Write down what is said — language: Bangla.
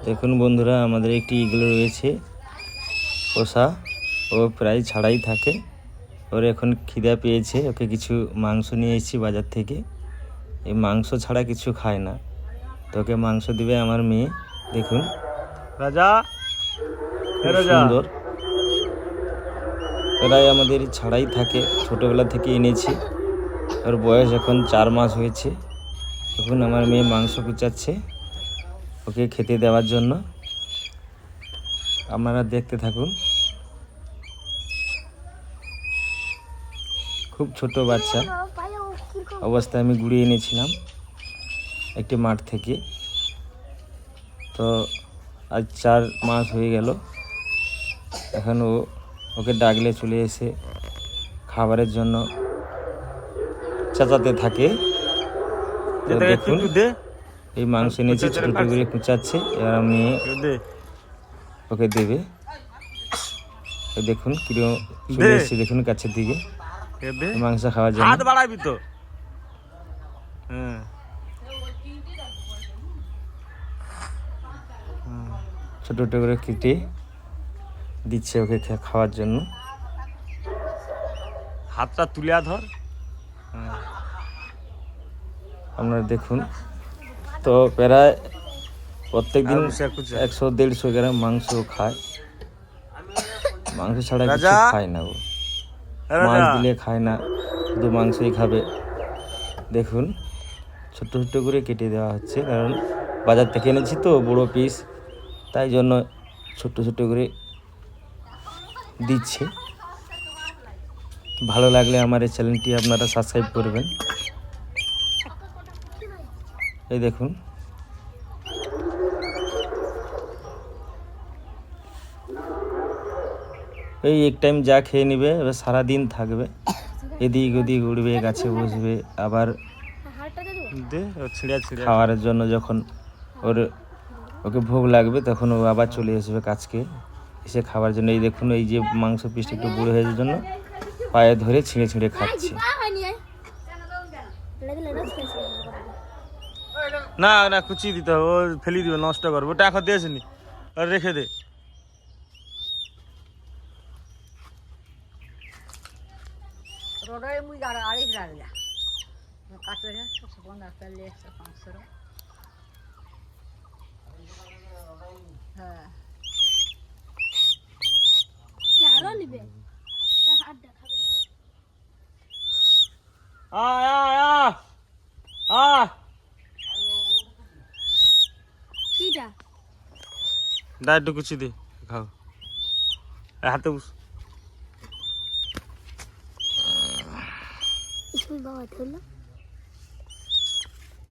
দেখুন বন্ধুরা, আমাদের একটি ইগল রয়েছে পোষা। ও প্রায় ছাড়াই থাকে। ওর এখন খিদা পেয়েছে, ওকে কিছু মাংস নিয়ে এসেছি বাজার থেকে। এই মাংস ছাড়া কিছু খায় না, তোকে মাংস দিবে আমার মেয়ে। দেখুন রাজা, খুব সুন্দর। প্রায় আমাদের ছাড়াই থাকে, ছোটোবেলা থেকে এনেছি। ওর বয়স এখন 4 মাস হয়েছে। দেখুন আমার মেয়ে মাংস কুচাচ্ছে ওকে খেতে দেওয়ার জন্য। আপনারা দেখতে থাকুন। খুব ছোট বাচ্চা অবস্থায় আমি ঘুরিয়ে এনেছিলাম একটি মাঠ থেকে। তো আজ 4 মাস হয়ে গেল। এখন ওকে ডাকলে চলে এসে খাবারের জন্য চেঁচাতে থাকে। তো দেখুন এই মাংস এনেছি, ছোটো ছোটো করে কুচাচ্ছে। এবার আমি ওকে দেবে। দেখুন কিরকম চলে এসেছি, দেখুন কাছের দিকে মাংস খাওয়ার জন্য। ছোট ছোট করে কেটে দিচ্ছে ওকে খাওয়ার জন্য। হাতটা তুলে ধর। আপনারা দেখুন। তো প্রায় প্রত্যেক দিন 100-150 গ্রাম মাংস খায়। মাংস ছাড়া কিছু খায় না ও। মাছ দিলে খায় না, শুধু মাংসই খাবে। দেখুন ছোট্ট ছোট্ট করে কেটে দেওয়া হচ্ছে, কারণ বাজার থেকে এনেছি তো বড় পিস, তাই জন্য ছোট্ট ছোট্ট করে দিচ্ছে। ভালো লাগলে আমার এই চ্যানেলটি আপনারা সাবস্ক্রাইব করবেন। এই দেখুন এই এক টাইম যা খেয়ে নেবে, এবার সারাদিন থাকবে, এদিক ওদিক উড়বে, গাছে বসবে। আবার খাওয়ারের জন্য যখন ওকে ভোগ লাগবে তখন ও আবার চলে আসবে কাছকে এসে খাওয়ার জন্য। এই দেখুন এই যে মাংস পিসটা একটু বুড়ো হয়ে যাওয়ার জন্য পায়ে ধরে ছিঁড়ে ছিঁড়ে খাচ্ছে। না না কুচি দিতে হবে, ও ফেলি দিবে, নষ্ট করবে। ওটা এখন দিয়েছিনি, রেখে দে। দা একটু কুচি দে, খাও। হাতে বাবা